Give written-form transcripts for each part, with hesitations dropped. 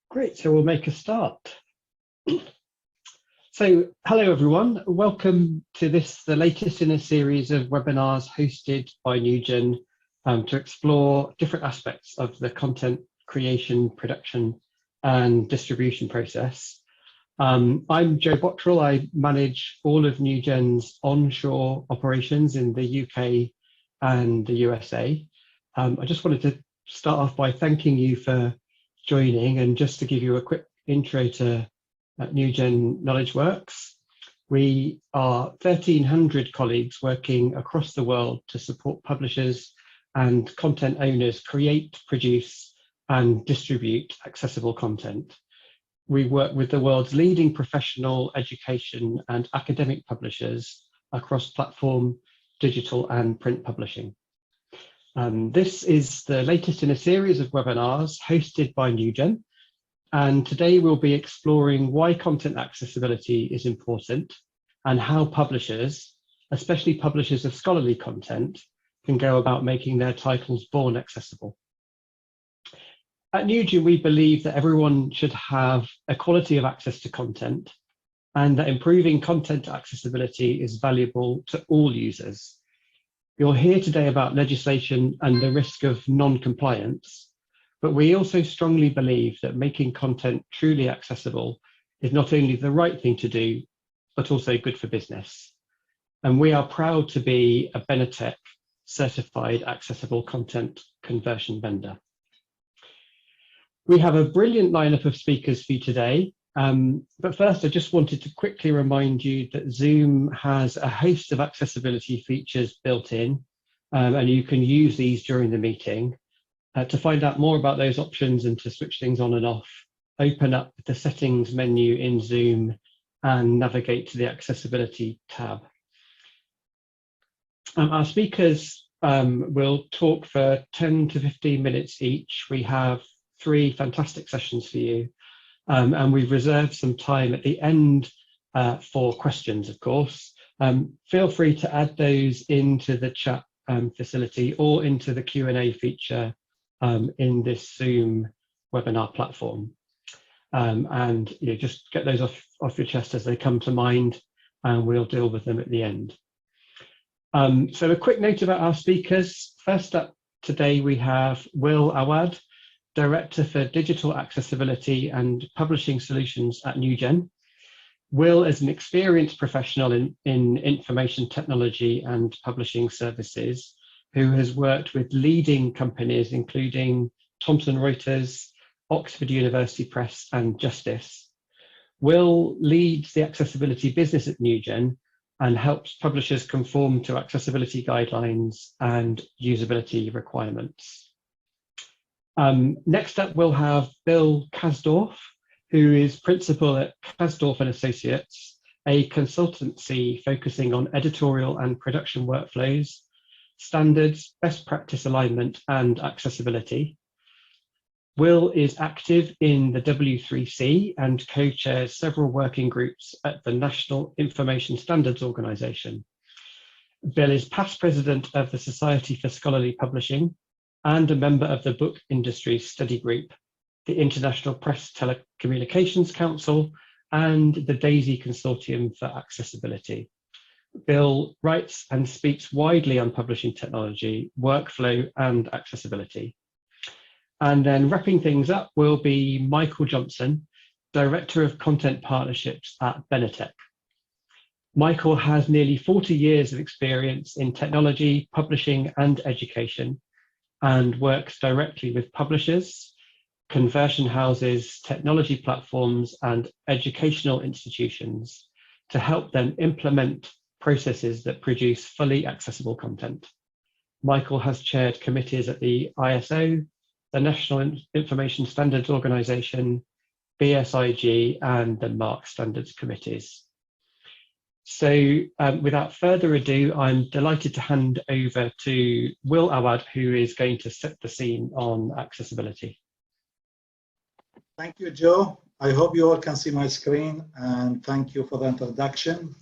Great, so we'll make a start. So, hello everyone, welcome to the latest in a series of webinars hosted by NewGen to explore different aspects of the content creation, production and distribution process. I'm Joe Bottrell. I manage all of NewGen's onshore operations in the UK and the USA. I just wanted to start off by thanking you for joining, and just to give you a quick intro to NewGen Knowledge Works. We are 1,300 colleagues working across the world to support publishers and content owners create, produce and distribute accessible content. We work with the world's leading professional education and academic publishers across platform, digital and print publishing. This is the latest in a series of webinars hosted by NewGen, and today we'll be exploring why content accessibility is important and how publishers, especially publishers of scholarly content, can go about making their titles born accessible. At NewGen, we believe that everyone should have equality of access to content, and that improving content accessibility is valuable to all users. You'll hear today about legislation and the risk of non-compliance, but we also strongly believe that making content truly accessible is not only the right thing to do, but also good for business. And we are proud to be a Benetech certified accessible content conversion vendor. We have a brilliant lineup of speakers for you today. But first, I just wanted to quickly remind you that Zoom has a host of accessibility features built in, and you can use these during the meeting. To find out more about those options and to switch things on and off, open up the settings menu in Zoom and navigate to the accessibility tab. Our speakers will talk for 10 to 15 minutes each. We have 3 fantastic sessions for you. And we've reserved some time at the end for questions, of course. Feel free to add those into the chat facility or into the Q&A feature in this Zoom webinar platform. And just get those off your chest as they come to mind, and we'll deal with them at the end. So a quick note about our speakers. First up today, we have Will Awad, Director for Digital Accessibility and Publishing Solutions at NewGen. Will is an experienced professional in information technology and publishing services who has worked with leading companies including Thomson Reuters, Oxford University Press and Justice. Will leads the accessibility business at NewGen and helps publishers conform to accessibility guidelines and usability requirements. Next up, we'll have Bill Kasdorf, who is principal at Kasdorf and Associates, a consultancy focusing on editorial and production workflows, standards, best practice alignment, and accessibility. Will is active in the W3C and co-chairs several working groups at the National Information Standards Organization. Bill is past president of the Society for Scholarly Publishing and a member of the Book Industry Study Group, the International Press Telecommunications Council, and the DAISY Consortium for Accessibility. Bill writes and speaks widely on publishing technology, workflow, and accessibility. And then wrapping things up will be Michael Johnson, Director of Content Partnerships at Benetech. Michael has nearly 40 years of experience in technology, publishing, and education, and works directly with publishers, conversion houses, technology platforms, and educational institutions to help them implement processes that produce fully accessible content. Michael has chaired committees at the ISO, the National Information Standards Organization, BSIG, and the MARC Standards Committees. So without further ado, I'm delighted to hand over to Will Awad, who is going to set the scene on accessibility. Thank you, Joe. I hope you all can see my screen, and thank you for the introduction.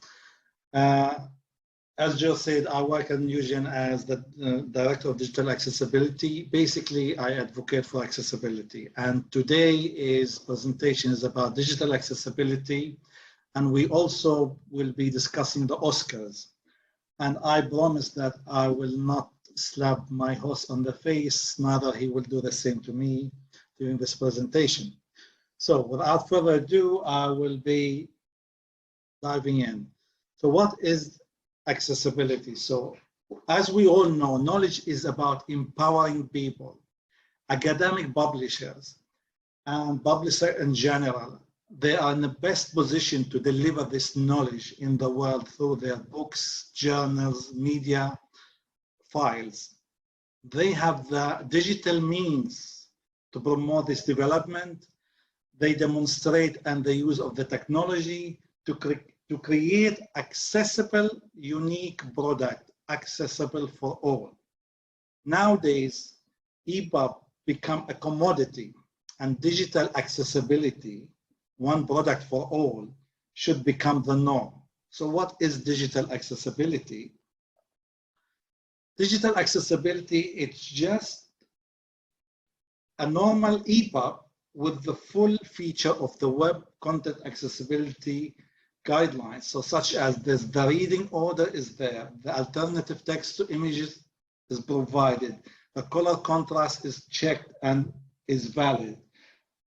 As Joe said, I work at Newgen as the Director of Digital Accessibility. Basically, I advocate for accessibility. And today's presentation is about digital accessibility. And we also will be discussing the Oscars. And I promise that I will not slap my host on the face, neither he will do the same to me during this presentation. So without further ado, I will be diving in. So what is accessibility? So as we all know, knowledge is about empowering people. Academic publishers and publishers in general, they are in the best position to deliver this knowledge in the world through their books, journals, media, files. They have the digital means to promote this development. They demonstrate and the use of the technology to create accessible, unique product, accessible for all. Nowadays, EPUB become a commodity, and digital accessibility, one product for all, should become the norm. So what is digital accessibility? Digital accessibility, it's just a normal EPUB with the full feature of the web content accessibility guidelines. So such as this, the reading order is there, the alternative text to images is provided, the color contrast is checked and is valid,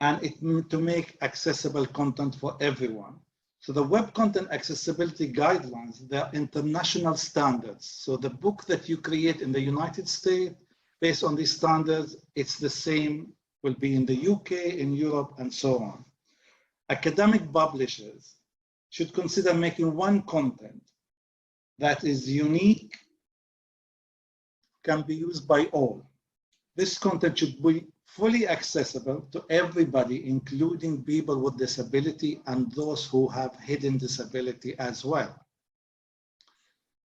and it to make accessible content for everyone. So the web content accessibility guidelines, they're international standards. So the book that you create in the United States, based on these standards, it's the same, will be in the UK, in Europe, and so on. Academic publishers should consider making one content that is unique, can be used by all. This content should be fully accessible to everybody, including people with disability and those who have hidden disability as well.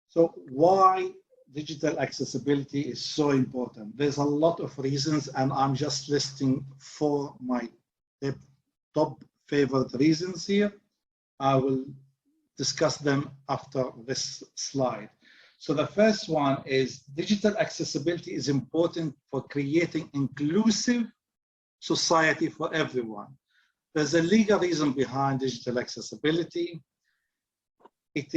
So why digital accessibility is so important? There's a lot of reasons, and I'm just listing 4 my top favorite reasons here. I will discuss them after this slide. So the first one is digital accessibility is important for creating inclusive society for everyone. There's a legal reason behind digital accessibility. It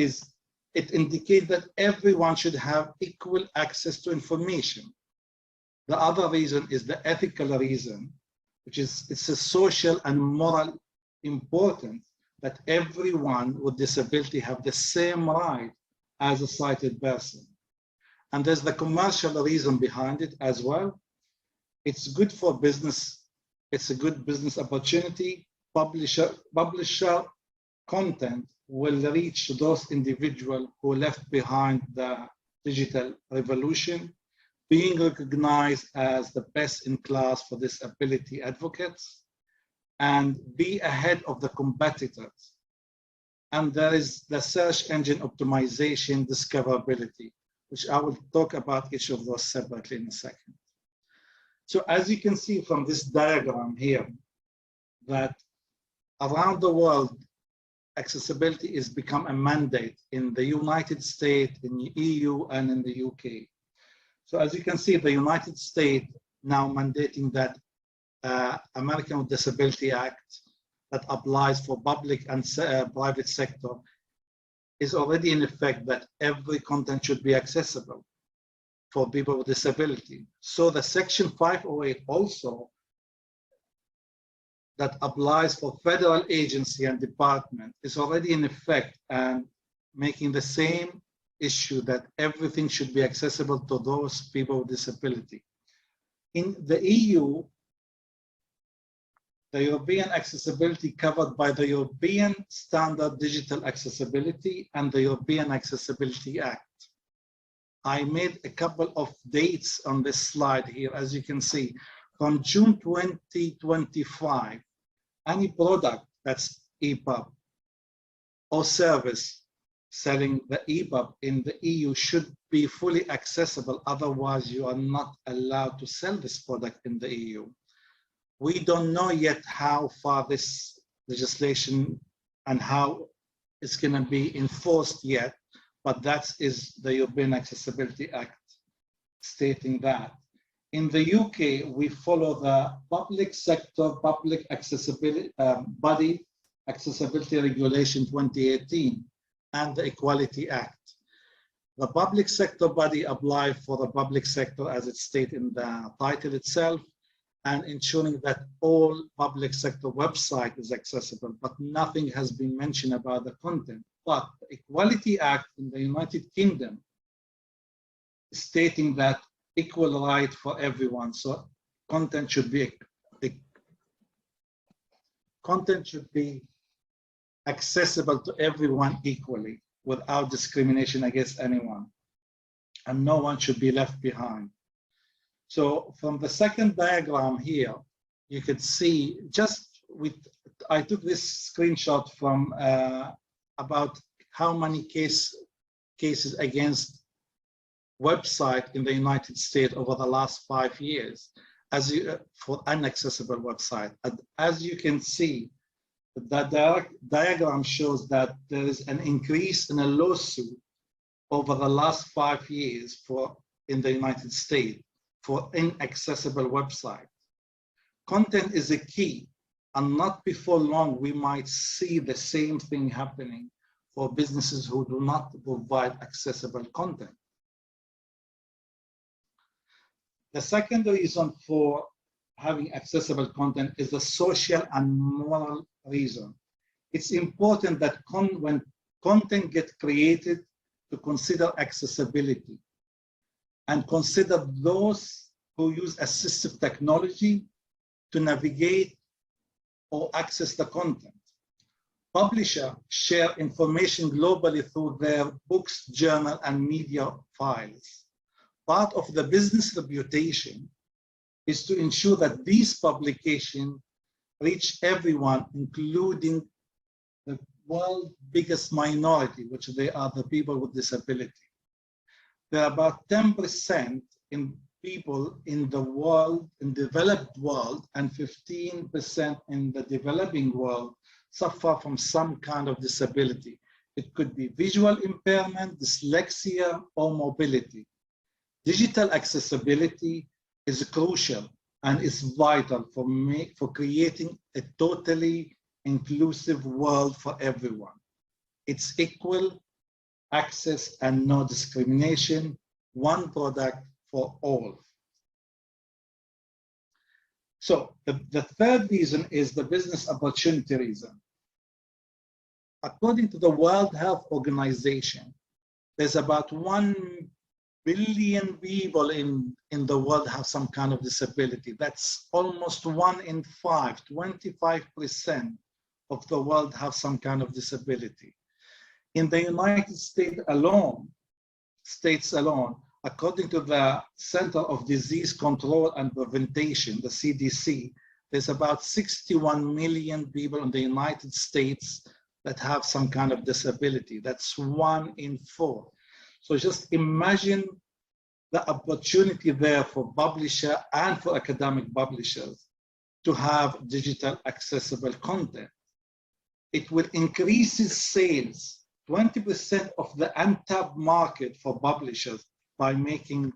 indicates that everyone should have equal access to information. The other reason is the ethical reason, which is it's a social and moral importance that everyone with disability have the same right as a sighted person. And there's the commercial reason behind it as well. It's good for business. It's a good business opportunity. Publisher content will reach those individuals who left behind the digital revolution, being recognized as the best in class for disability advocates, and be ahead of the competitors. And there is the search engine optimization discoverability, which I will talk about each of those separately in a second. So as you can see from this diagram here, that around the world, accessibility has become a mandate in the United States, in the EU, and in the UK. So as you can see, the United States now mandating that American with Disability Act that applies for public and private sector is already in effect, that every content should be accessible for people with disability. So the Section 508 also that applies for federal agency and department is already in effect and making the same issue that everything should be accessible to those people with disability. In the EU, the European accessibility covered by the European Standard Digital Accessibility and the European Accessibility Act. I made a couple of dates on this slide here, as you can see. From June 2025, any product that's EPUB or service selling the EPUB in the EU should be fully accessible. Otherwise, you are not allowed to sell this product in the EU. We don't know yet how far this legislation and how it's going to be enforced yet, but that is the European Accessibility Act stating that. In the UK, we follow the public sector, public accessibility body accessibility regulation 2018 and the Equality Act. The public sector body apply for the public sector as it states in the title itself, and ensuring that all public sector website is accessible, but nothing has been mentioned about the content. But the Equality Act in the United Kingdom is stating that equal right for everyone. So content should be accessible to everyone equally without discrimination against anyone, and no one should be left behind. So from the second diagram here, you could see I took this screenshot from about how many cases against website in the United States over the last 5 years for inaccessible website. As you can see, the diagram shows that there is an increase in a lawsuit over the last 5 years in the United States for inaccessible website. Content is a key, and not before long we might see the same thing happening for businesses who do not provide accessible content. The second reason for having accessible content is the social and moral reason. It's important that when content gets created, to consider accessibility and consider those who use assistive technology to navigate or access the content. Publishers share information globally through their books, journal, and media files. Part of the business reputation is to ensure that these publications reach everyone, including the world's biggest minority, which they are the people with disability. There are about 10% in people in the world, in developed world, and 15% in the developing world suffer from some kind of disability. It could be visual impairment, dyslexia, or mobility. Digital accessibility is crucial and is vital for creating a totally inclusive world for everyone. It's equal access and no discrimination, one product for all. So the third reason is the business opportunity reason. According to the World Health Organization, there's about 1 billion people in the world have some kind of disability. That's almost 1 in 5, 25% of the world have some kind of disability. In the United States alone, according to the Center of Disease Control and Prevention, the CDC, there's about 61 million people in the United States that have some kind of disability. That's 1 in 4. So just imagine the opportunity there for publisher and for academic publishers to have digital accessible content. It will increase sales, 20% of the untapped market for publishers by making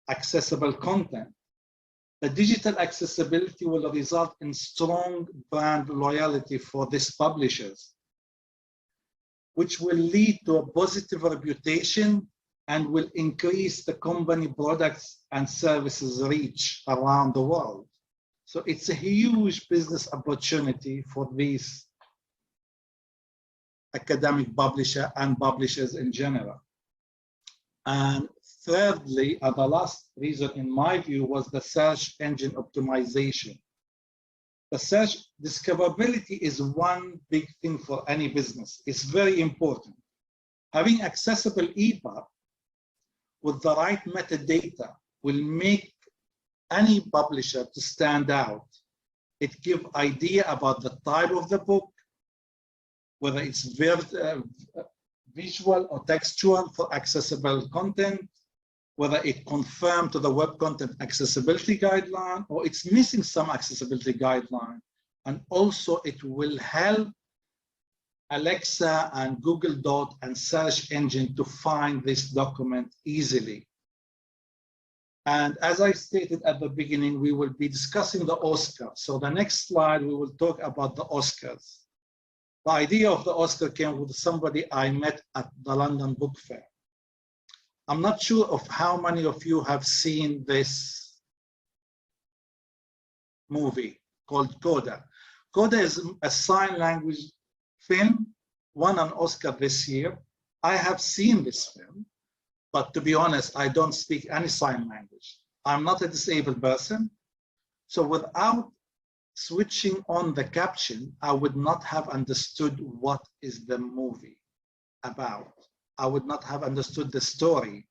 accessible content. The digital accessibility will result in strong brand loyalty for these publishers, which will lead to a positive reputation and will increase the company products and services reach around the world. So it's a huge business opportunity for these academic publishers and publishers in general. And thirdly, the last reason in my view was the search engine optimization. The search discoverability is one big thing for any business. It's very important. Having accessible EPUB with the right metadata will make any publisher to stand out. It gives idea about the type of the book, whether it's visual or textual for accessible content, whether it conforms to the Web Content Accessibility Guideline or it's missing some accessibility guideline. And also it will help Alexa and Google Dot and search engine to find this document easily. And as I stated at the beginning, we will be discussing the Oscars. So the next slide, we will talk about the Oscars. The idea of the Oscar came with somebody I met at the London Book Fair. I'm not sure of how many of you have seen this movie called Coda. Coda is a sign language film, won an Oscar this year. I have seen this film, but to be honest, I don't speak any sign language. I'm not a disabled person. So without switching on the caption, I would not have understood what is the movie about. I would not have understood the story.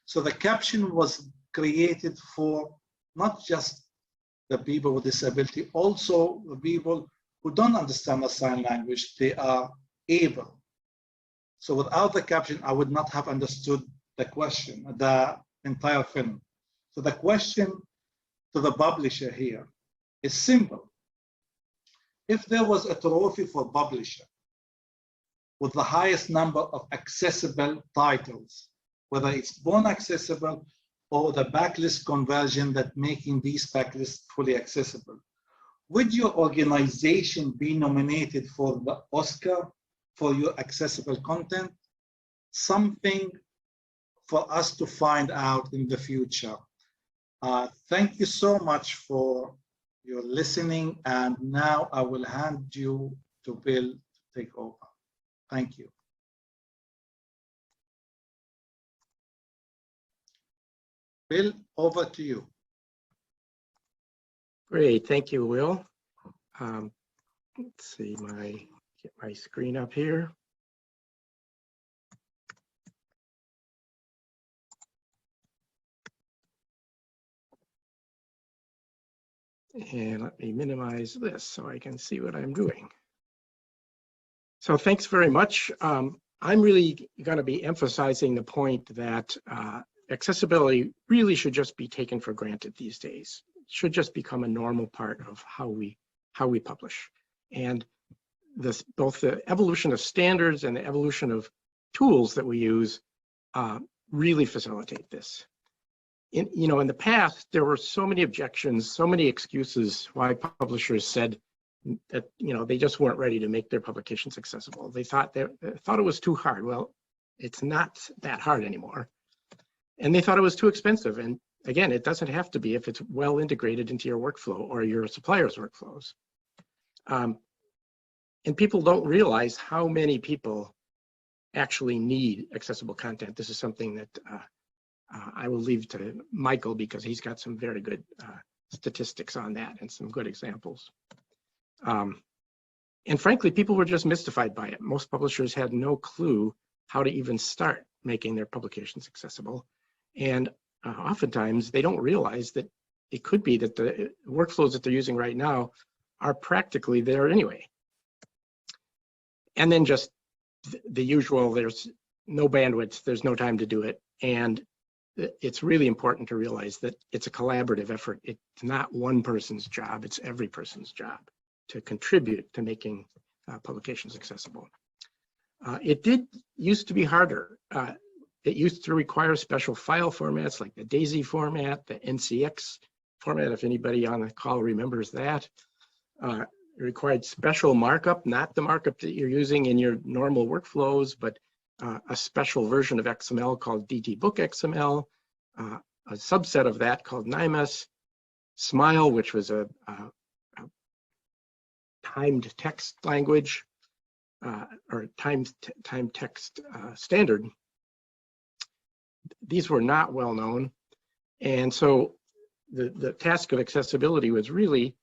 So the caption was created for not just the people with disability, also the people who don't understand the sign language, they are able. So without the caption, I would not have understood the question, the entire film. So the question to the publisher here is simple. If there was a trophy for publisher with the highest number of accessible titles, whether it's born accessible or the backlist conversion that making these backlists fully accessible, would your organization be nominated for the Oscar for your accessible content? Something for us to find out in the future. Thank you so much for your listening, and now I will hand you to Bill to take over. Thank you. Bill, over to you. Great, thank you, Will. Let's see, get my screen up here. And let me minimize this so I can see what I'm doing. So thanks very much. I'm really going to be emphasizing the point that accessibility really should just be taken for granted these days. It should just become a normal part of how we publish. And both the evolution of standards and the evolution of tools that we use really facilitate this. In the past, there were so many objections, so many excuses why publishers said that they just weren't ready to make their publications accessible. They thought it was too hard. Well, it's not that hard anymore. And they thought it was too expensive. And again, it doesn't have to be if it's well integrated into your workflow or your supplier's workflows. And people don't realize how many people actually need accessible content. This is something that I will leave to Michael because he's got some very good statistics on that and some good examples. And frankly, people were just mystified by it. Most publishers had no clue how to even start making their publications accessible. And oftentimes they don't realize that it could be that the workflows that they're using right now are practically there anyway. And then just the usual, there's no bandwidth, there's no time to do it. And it's really important to realize that it's a collaborative effort. It's not one person's job, it's every person's job to contribute to making publications accessible. It used to be harder. It used to require special file formats like the DAISY format, the NCX format, if anybody on the call remembers that. It required special markup, not the markup that you're using in your normal workflows, but a special version of XML called DTBook XML, a subset of that called NIMAS, SMILE, which was a timed text language, or timed text standard. These were not well known. And so the task of accessibility was really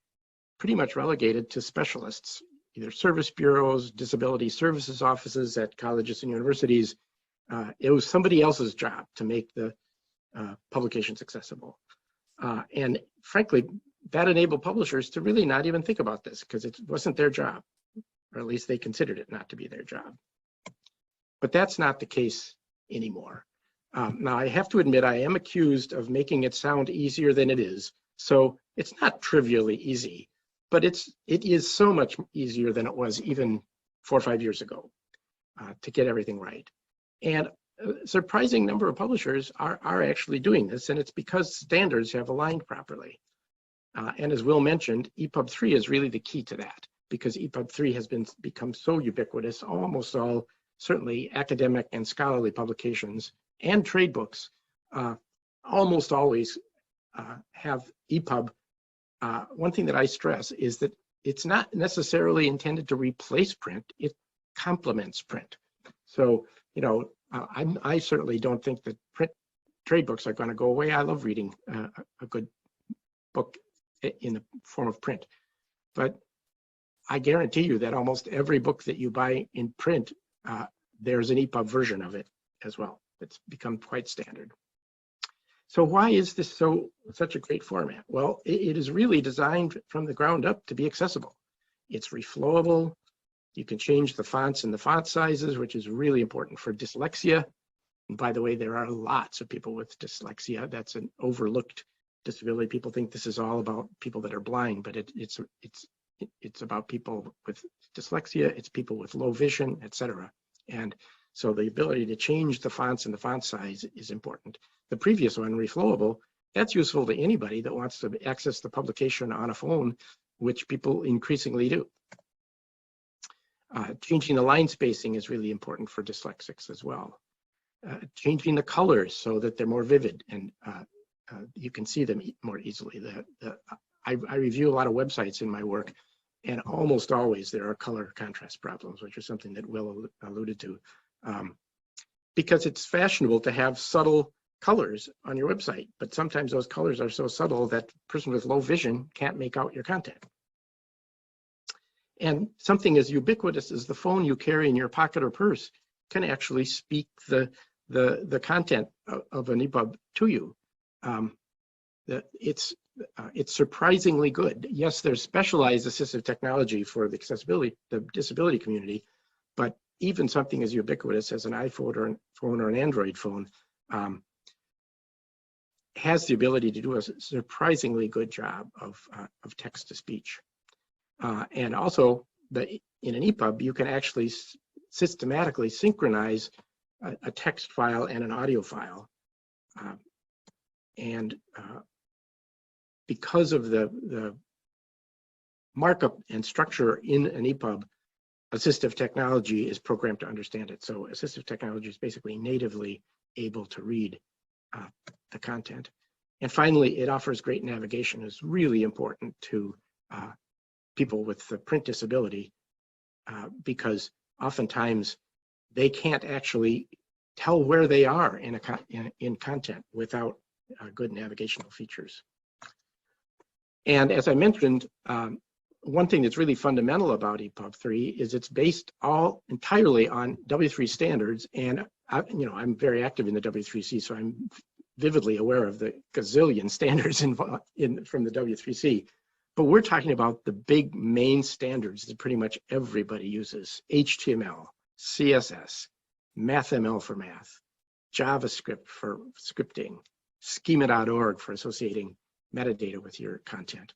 pretty much relegated to specialists, either service bureaus, disability services offices at colleges and universities. It was somebody else's job to make the publications accessible. And frankly, that enabled publishers to really not even think about this because it wasn't their job, or at least they considered it not to be their job. But that's not the case anymore. Now, I have to admit, I am accused of making it sound easier than it is. So it's not trivially easy, but it is so much easier than it was even 4 or 5 years ago to get everything right. And a surprising number of publishers are actually doing this, and it's because standards have aligned properly. And as Will mentioned, EPUB 3 is really the key to that, because EPUB 3 has become so ubiquitous. Almost all, certainly academic and scholarly publications and trade books, almost always have EPUB. One thing that I stress is that it's not necessarily intended to replace print, it complements print. So, you know, I certainly don't think that trade books are going to go away. I love reading a good book in the form of print, but I guarantee you that almost every book that you buy in print, there's an EPUB version of it as well. It's become quite standard. So why is this such a great format? Well, it is really designed from the ground up to be accessible. It's reflowable. You can change the fonts and the font sizes, which is really important for dyslexia. And by the way, there are lots of people with dyslexia. That's an overlooked disability. People think this is all about people that are blind, but it's about people with dyslexia. It's people with low vision, etc. And so the ability to change the fonts and the font size is important. The previous one, reflowable, that's useful to anybody that wants to access the publication on a phone, which people increasingly do. Changing the line spacing is really important for dyslexics as well. Changing the colors so that they're more vivid and you can see them more easily. I review a lot of websites in my work, and almost always there are color contrast problems, which is something that Will alluded to. Because it's fashionable to have subtle colors on your website, but sometimes those colors are so subtle that a person with low vision can't make out your content. And something as ubiquitous as the phone you carry in your pocket or purse can actually speak the content of an EPUB to you. It's surprisingly good. Yes, there's specialized assistive technology for the disability community, but even something as ubiquitous as an iPhone or an Android phone has the ability to do a surprisingly good job of text to speech. And also, in an EPUB, you can actually systematically synchronize a text file and an audio file. Because of the markup and structure in an EPUB, assistive technology is programmed to understand it. So assistive technology is basically natively able to read the content. And finally, it offers great navigation. It's really important to people with the print disability because oftentimes they can't actually tell where they are in content without good navigational features. And as I mentioned, one thing that's really fundamental about EPUB 3 is it's based entirely on W3 standards. And I'm very active in the W3C, so I'm vividly aware of the gazillion standards from the W3C. But we're talking about the big main standards that pretty much everybody uses: HTML, CSS, MathML for math, JavaScript for scripting, schema.org for associating metadata with your content.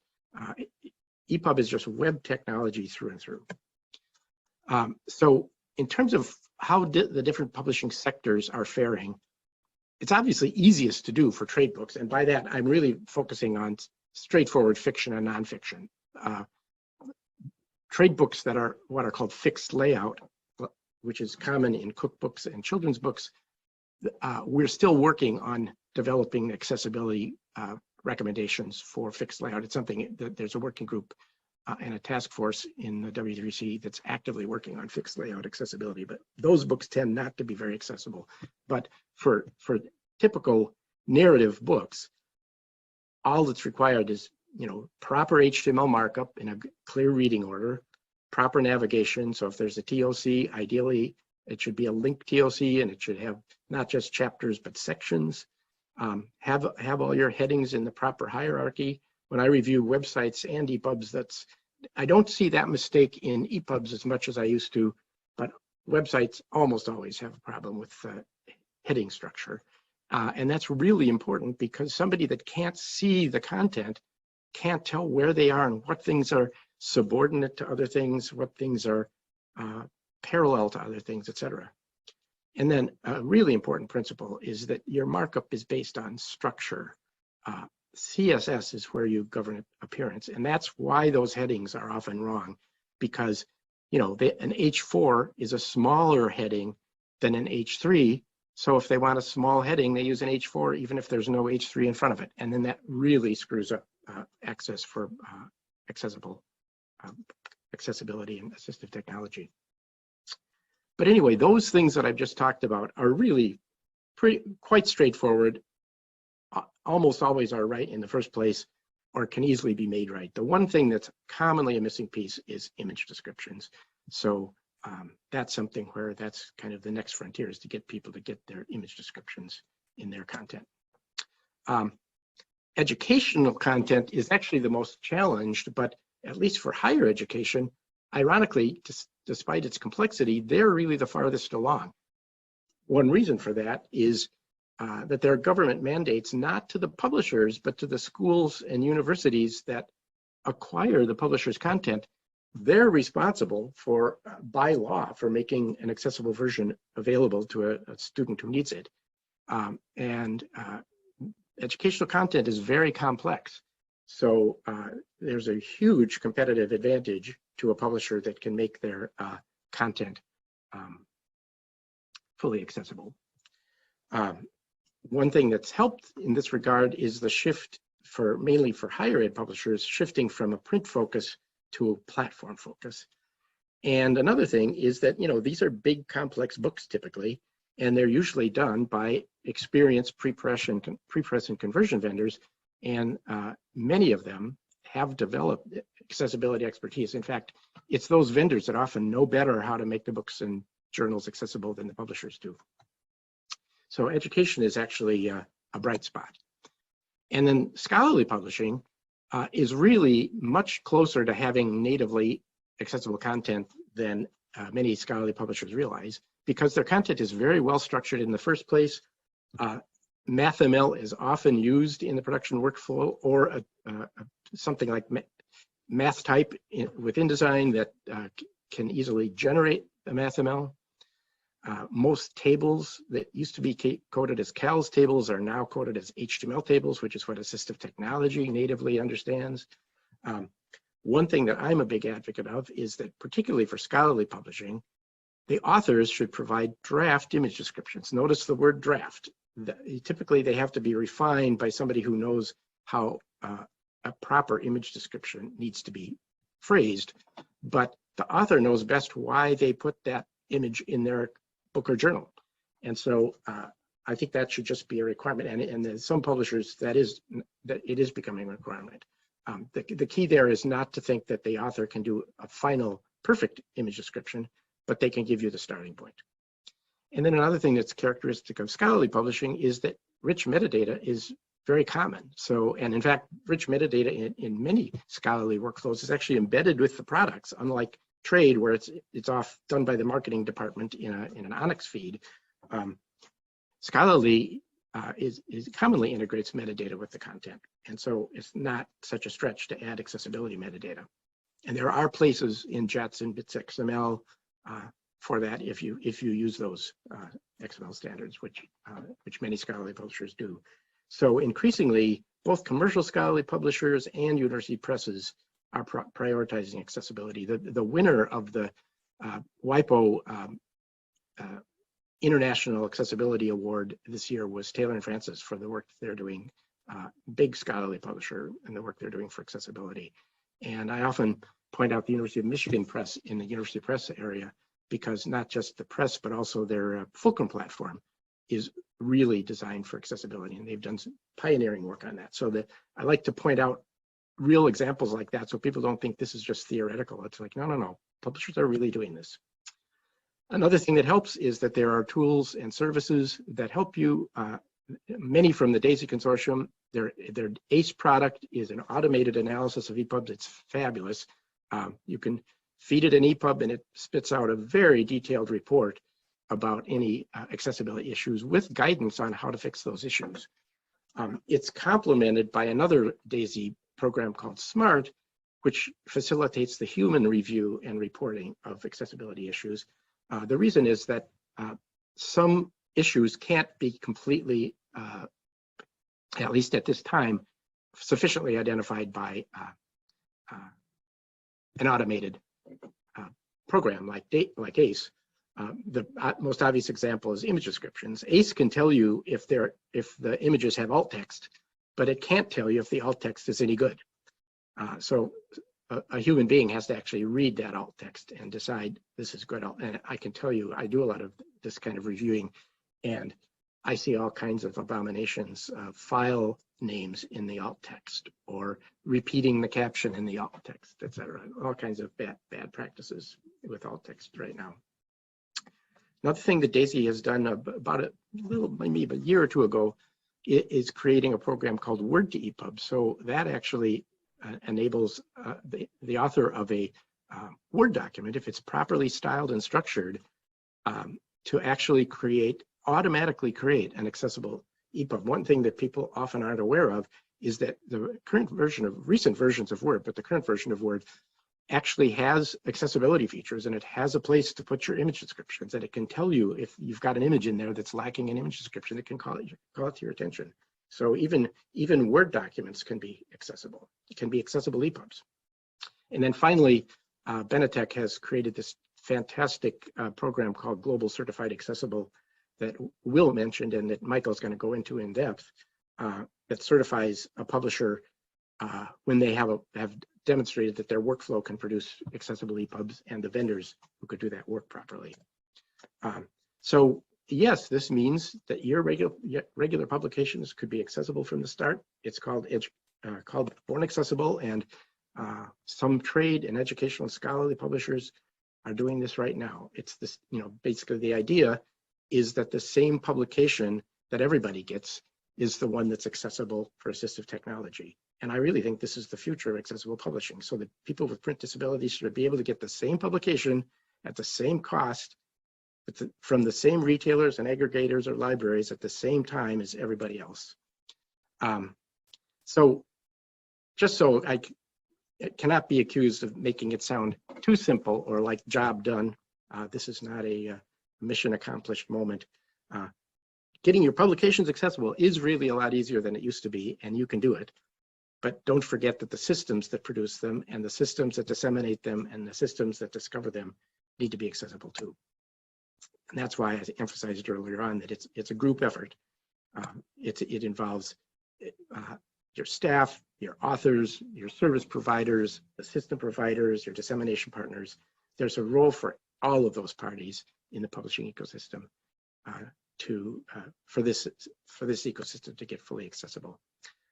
EPUB is just web technology through and through. So in terms of how the different publishing sectors are faring, it's obviously easiest to do for trade books. And by that, I'm really focusing on straightforward fiction and nonfiction. Trade books that are what are called fixed layout, which is common in cookbooks and children's books, we're still working on developing accessibility recommendations for fixed layout. It's something that there's a working group and a task force in the W3C that's actively working on fixed layout accessibility, but those books tend not to be very accessible. But for typical narrative books, all that's required is proper HTML markup in a clear reading order, proper navigation. So if there's a TOC, ideally it should be a linked TOC, and it should have not just chapters but sections. Have all your headings in the proper hierarchy. When I review websites and EPUBs, I don't see that mistake in EPUBs as much as I used to, but websites almost always have a problem with heading structure. And that's really important because somebody that can't see the content can't tell where they are and what things are subordinate to other things, what things are parallel to other things, etc. And then a really important principle is that your markup is based on structure. CSS is where you govern appearance, and that's why those headings are often wrong, because an H4 is a smaller heading than an H3. So if they want a small heading, they use an H4 even if there's no H3 in front of it, and then that really screws up access for accessibility and assistive technology. But anyway, those things that I've just talked about are really quite straightforward. Almost always are right in the first place, or can easily be made right. The one thing that's commonly a missing piece is image descriptions. So that's something where that's kind of the next frontier, is to get people to get their image descriptions in their content. Educational content is actually the most challenged, but at least for higher education, ironically, despite its complexity, they're really the farthest along. One reason for that is that there are government mandates, not to the publishers, but to the schools and universities that acquire the publisher's content. They're responsible for, by law, for making an accessible version available to a student who needs it. Educational content is very complex. So there's a huge competitive advantage to a publisher that can make their content fully accessible. One thing that's helped in this regard is the shift mainly for higher ed publishers, shifting from a print focus to a platform focus. And another thing is that, these are big, complex books typically, and they're usually done by experienced pre-press and conversion vendors. And many of them have developed accessibility expertise. In fact, it's those vendors that often know better how to make the books and journals accessible than the publishers do. So education is actually a bright spot. And then scholarly publishing is really much closer to having natively accessible content than many scholarly publishers realize, because their content is very well structured in the first place. MathML is often used in the production workflow, or something like MathType with InDesign that can easily generate a MathML. Most tables that used to be coded as CALS tables are now coded as HTML tables, which is what assistive technology natively understands. One thing that I'm a big advocate of is that, particularly for scholarly publishing, the authors should provide draft image descriptions. Notice the word draft. Typically, they have to be refined by somebody who knows how a proper image description needs to be phrased, but the author knows best why they put that image in their book or journal. And so I think that should just be a requirement. And some publishers, that it is becoming a requirement. The key there is not to think that the author can do a final perfect image description, but they can give you the starting point. And then another thing that's characteristic of scholarly publishing is that rich metadata is very common. So, and in fact, rich metadata in many scholarly workflows is actually embedded with the products, unlike trade, where it's done by the marketing department in an Onyx feed. Scholarly is commonly integrates metadata with the content, and so it's not such a stretch to add accessibility metadata. And there are places in JETS and BITS XML for that if you use those XML standards, which many scholarly publishers do. So increasingly, both commercial scholarly publishers and university presses are prioritizing accessibility. The winner of the WIPO International Accessibility Award this year was Taylor and Francis for the work they're doing, big scholarly publisher, and the work they're doing for accessibility. And I often point out the University of Michigan Press in the University Press area, because not just the press, but also their Fulcrum platform is really designed for accessibility, and they've done some pioneering work on that. So I like to point out real examples like that, so people don't think this is just theoretical. It's like, no, publishers are really doing this. Another thing that helps is that there are tools and services that help you, many from the DAISY Consortium. Their ACE product is an automated analysis of EPUB. It's fabulous. You can feed it an EPUB and it spits out a very detailed report about any accessibility issues with guidance on how to fix those issues. It's complemented by another DAISY program called SMART, which facilitates the human review and reporting of accessibility issues. The reason is that some issues can't be completely, at least at this time, sufficiently identified by an automated program like ACE. The most obvious example is image descriptions. ACE can tell you if the images have alt text, but it can't tell you if the alt text is any good. So a human being has to actually read that alt text and decide this is good. And I can tell you, I do a lot of this kind of reviewing, and I see all kinds of abominations, file names in the alt text, or repeating the caption in the alt text, etc. All kinds of bad practices with alt text right now. Another thing that DAISY has done about maybe a year or two ago is creating a program called Word to EPUB. So that actually enables the author of a Word document, if it's properly styled and structured, to actually automatically create an accessible EPUB. One thing that people often aren't aware of is that the current version of recent versions of Word, but the current version of Word actually has accessibility features, and it has a place to put your image descriptions, and it can tell you if you've got an image in there that's lacking an image description. It can call it to your attention. So even Word documents can be accessible. It can be accessible EPUBs. And then finally, Benetech has created this fantastic program called Global Certified Accessible that Will mentioned and that Michael's going to go into in depth, that certifies a publisher when they have demonstrated that their workflow can produce accessible EPUBs, and the vendors who could do that work properly. So yes, this means that your regular publications could be accessible from the start. It's called Born Accessible, and some trade and educational and scholarly publishers are doing this right now. It's this, basically the idea is that the same publication that everybody gets is the one that's accessible for assistive technology. And I really think this is the future of accessible publishing, so that people with print disabilities should be able to get the same publication at the same cost from the same retailers and aggregators or libraries at the same time as everybody else. So just so I cannot be accused of making it sound too simple or like job done, this is not a mission accomplished moment. Getting your publications accessible is really a lot easier than it used to be, and you can do it. But don't forget that the systems that produce them and the systems that disseminate them and the systems that discover them need to be accessible too. And that's why I emphasized earlier on that it's a group effort. It involves your staff, your authors, your service providers, the system providers, your dissemination partners. There's a role for all of those parties in the publishing ecosystem for this ecosystem to get fully accessible.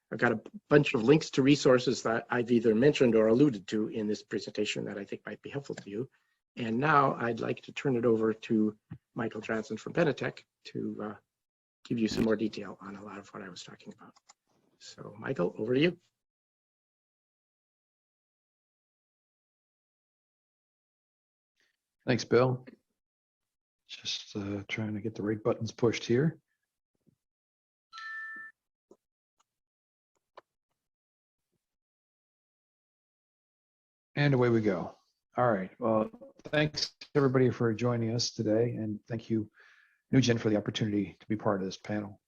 I've got a bunch of links to resources that I've either mentioned or alluded to in this presentation that I think might be helpful to you. And now I'd like to turn it over to Michael Johnson from Benetech to give you some more detail on a lot of what I was talking about. So Michael, over to you. Thanks, Bill. Just trying to get the right buttons pushed here. And away we go. All right. Well, thanks everybody for joining us today, and thank you, NewGen, for the opportunity to be part of this panel.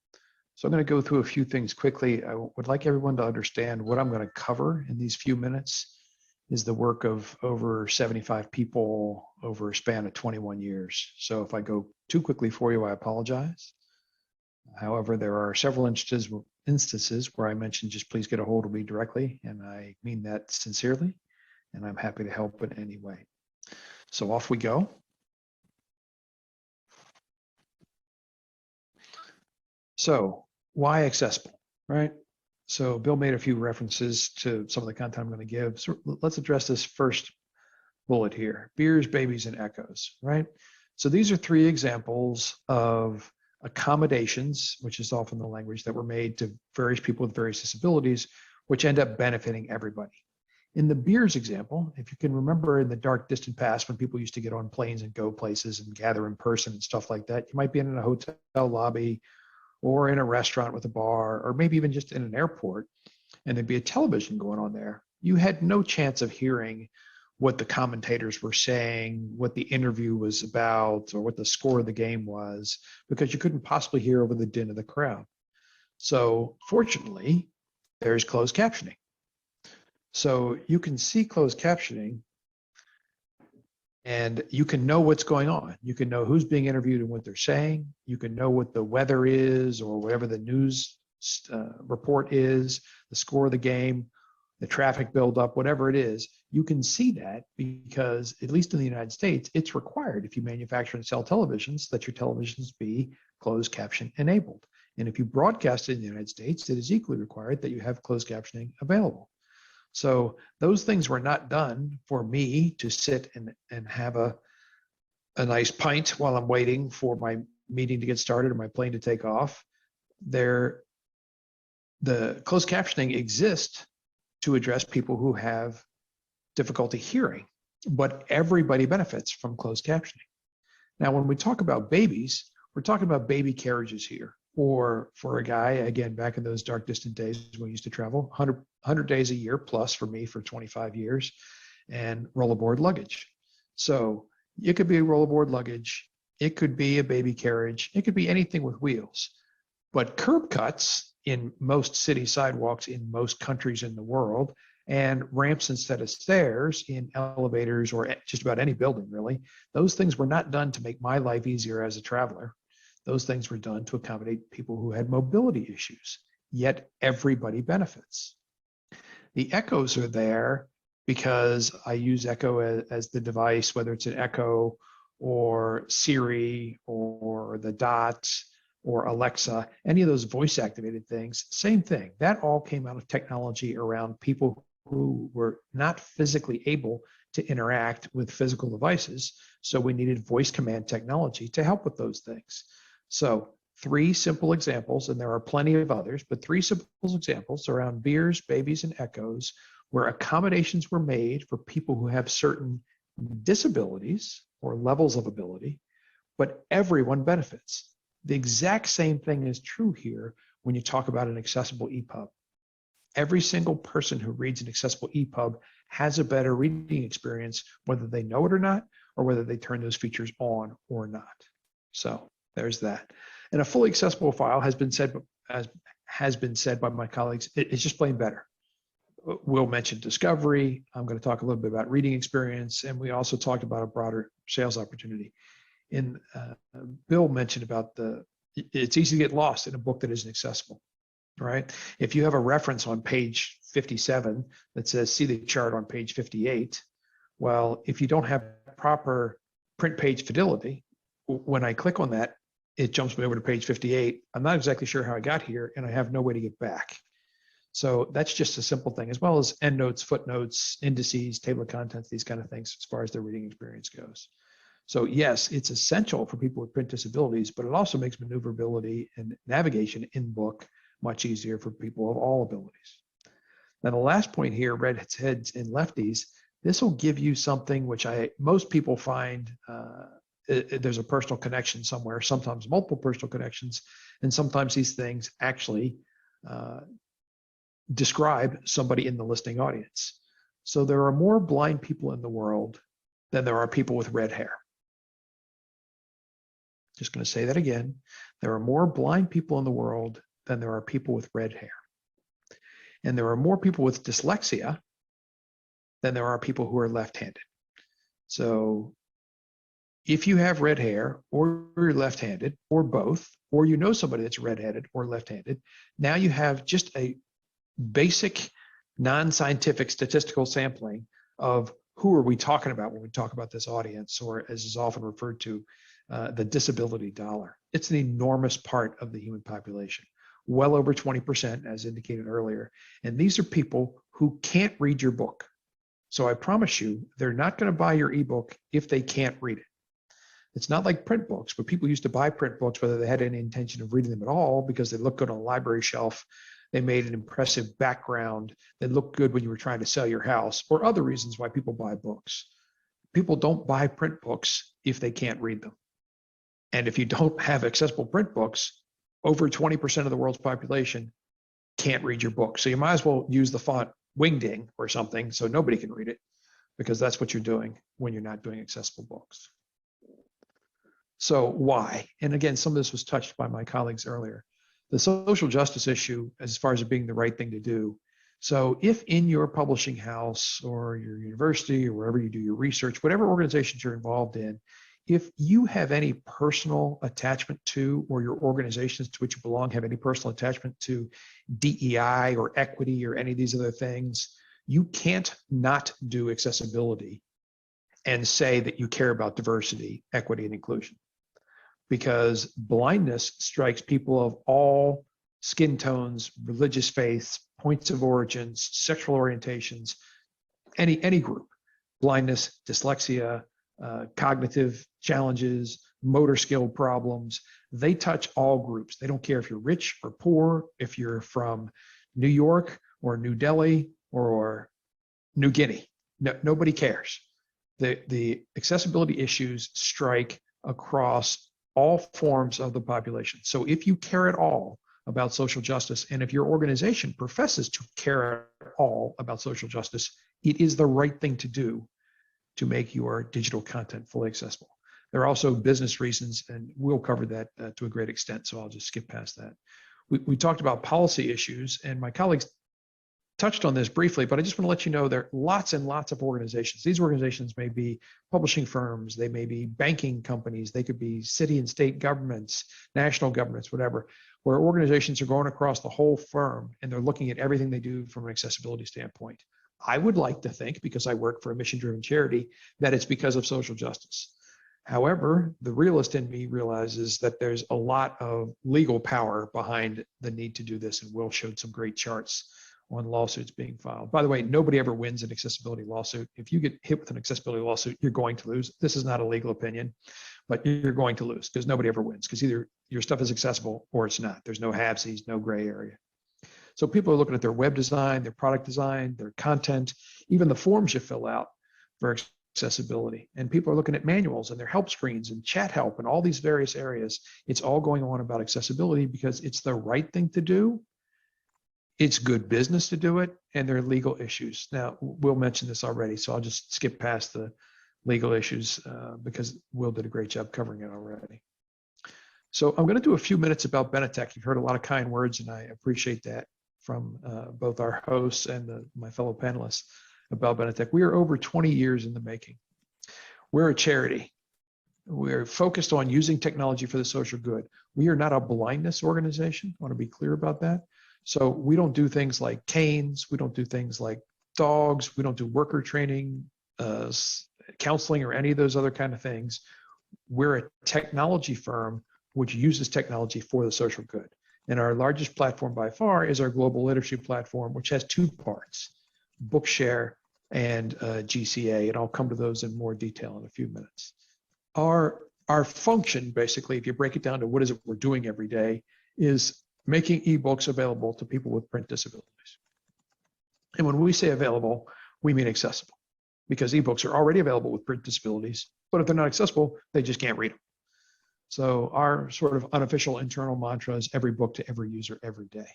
So I'm going to go through a few things quickly. I would like everyone to understand what I'm going to cover in these few minutes is the work of over 75 people over a span of 21 years. So if I go too quickly for you, I apologize. However, there are several instances where I mentioned just please get a hold of me directly, and I mean that sincerely, and I'm happy to help in any way. So off we go. So why accessible, right? So Bill made a few references to some of the content I'm going to give. So let's address this first bullet here: beers, babies, and echoes, right? So these are three examples of accommodations, which is often the language that were made to various people with various disabilities, which end up benefiting everybody. In the beers example, if you can remember in the dark distant past when people used to get on planes and go places and gather in person and stuff like that, you might be in a hotel lobby or in a restaurant with a bar, or maybe even just in an airport, and there'd be a television going on there. You had no chance of hearing what the commentators were saying, what the interview was about, or what the score of the game was, because you couldn't possibly hear over the din of the crowd. So fortunately, there's closed captioning. So you can see closed captioning and you can know what's going on. You can know who's being interviewed and what they're saying. You can know what the weather is or whatever the news report is, the score of the game, the traffic buildup, whatever it is. You can see that because, at least in the United States, it's required if you manufacture and sell televisions that your televisions be closed caption enabled. And if you broadcast it in the United States, it is equally required that you have closed captioning available. So those things were not done for me to sit and have a nice pint while I'm waiting for my meeting to get started or my plane to take off. The closed captioning exists to address people who have difficulty hearing, but everybody benefits from closed captioning. Now, when we talk about babies, we're talking about baby carriages here. Or for a guy, again, back in those dark, distant days when we used to travel, 100 days a year plus for me for 25 years, and rollerboard luggage. So it could be rollerboard luggage, it could be a baby carriage, it could be anything with wheels. But curb cuts in most city sidewalks in most countries in the world, and ramps instead of stairs in elevators or just about any building, really, those things were not done to make my life easier as a traveler. Those things were done to accommodate people who had mobility issues, yet everybody benefits. The Echoes are there because I use Echo as the device, whether it's an Echo or Siri or the Dot or Alexa, any of those voice activated things, same thing. That all came out of technology around people who were not physically able to interact with physical devices. So we needed voice command technology to help with those things. So 3 simple examples, and there are plenty of others, but 3 simple examples around beers, babies, and Echoes, where accommodations were made for people who have certain disabilities or levels of ability, but everyone benefits. The exact same thing is true here when you talk about an accessible EPUB. Every single person who reads an accessible EPUB has a better reading experience, whether they know it or not, or whether they turn those features on or not. So there's that. And a fully accessible file has been said by my colleagues, it's just plain better. We'll mention discovery. I'm going to talk a little bit about reading experience, and we also talked about a broader sales opportunity. Bill mentioned about it's easy to get lost in a book that isn't accessible, right? If you have a reference on page 57 that says, see the chart on page 58, well, if you don't have proper print page fidelity, when I click on that, it jumps me over to page 58. I'm not exactly sure how I got here, and I have no way to get back. So that's just a simple thing, as well as endnotes, footnotes, indices, table of contents, these kind of things as far as their reading experience goes. So yes, it's essential for people with print disabilities, but it also makes maneuverability and navigation in book much easier for people of all abilities. Now, the last point here, redheads and lefties, this will give you something which most people find there's a personal connection somewhere, sometimes multiple personal connections, and sometimes these things actually describe somebody in the listening audience. So there are more blind people in the world than there are people with red hair. Just going to say that again. There are more blind people in the world than there are people with red hair. And there are more people with dyslexia than there are people who are left-handed. So if you have red hair or you're left-handed or both, or you know somebody that's red-handed or left-handed, now you have just a basic non-scientific statistical sampling of who are we talking about when we talk about this audience, or as is often referred to, the disability dollar. It's an enormous part of the human population, well over 20%, as indicated earlier. And these are people who can't read your book. So I promise you, they're not going to buy your ebook if they can't read it. It's not like print books, but people used to buy print books whether they had any intention of reading them at all because they look good on a library shelf. They made an impressive background. They looked good when you were trying to sell your house, or other reasons why people buy books. People don't buy print books if they can't read them. And if you don't have accessible print books, over 20% of the world's population can't read your book. So you might as well use the font Wingding or something so nobody can read it. because that's what you're doing when you're not doing accessible books. So why? And again, some of this was touched by my colleagues earlier. The social justice issue, as far as it being the right thing to do. So if in your publishing house or your university or wherever you do your research, whatever organizations you're involved in, if you have any personal attachment to, or your organizations to which you belong have any personal attachment to DEI or equity or any of these other things, you can't not do accessibility and say that you care about diversity, equity, and inclusion. Because blindness strikes people of all skin tones, religious faiths, points of origins, sexual orientations, any group. Blindness, dyslexia, cognitive challenges, motor skill problems, they touch all groups. They don't care if you're rich or poor, if you're from New York or New Delhi or New Guinea. No, nobody cares. The accessibility issues strike across all forms of the population. So if you care at all about social justice, and if your organization professes to care at all about social justice, it is the right thing to do to make your digital content fully accessible. There are also business reasons, and we'll cover that to a great extent, so I'll just skip past that. We talked about policy issues, and my colleagues touched on this briefly, but I just want to let you know there are lots and lots of organizations. These organizations may be publishing firms, they may be banking companies, they could be city and state governments, national governments, whatever, where organizations are going across the whole firm and they're looking at everything they do from an accessibility standpoint. I would like to think, because I work for a mission-driven charity, that it's because of social justice. However, the realist in me realizes that there's a lot of legal power behind the need to do this, and Will showed some great charts on lawsuits being filed. By the way, nobody ever wins an accessibility lawsuit. If you get hit with an accessibility lawsuit, you're going to lose. This is not a legal opinion, but you're going to lose because nobody ever wins, because either your stuff is accessible or it's not. There's no halvesies, no gray area. So people are looking at their web design, their product design, their content, even the forms you fill out for accessibility. And people are looking at manuals and their help screens and chat help and all these various areas. It's all going on about accessibility because it's the right thing to do. It's good business to do it, and there are legal issues. Now, Will mentioned this already, so I'll just skip past the legal issues because Will did a great job covering it already. So I'm going to do a few minutes about Benetech. You've heard a lot of kind words, and I appreciate that from both our hosts and my fellow panelists about Benetech. We are over 20 years in the making. We're a charity. We're focused on using technology for the social good. We are not a blindness organization. I want to be clear about that. So we don't do things like canes. We don't do things like dogs. We don't do worker training, counseling, or any of those other kind of things. We're a technology firm which uses technology for the social good. And our largest platform by far is our global literacy platform, which has two parts, Bookshare and GCA. And I'll come to those in more detail in a few minutes. Our function, basically, if you break it down to what is it we're doing every day, is making ebooks available to people with print disabilities. And when we say available, we mean accessible, because ebooks are already available with print disabilities, but if they're not accessible, they just can't read them. So our sort of unofficial internal mantra is every book to every user every day.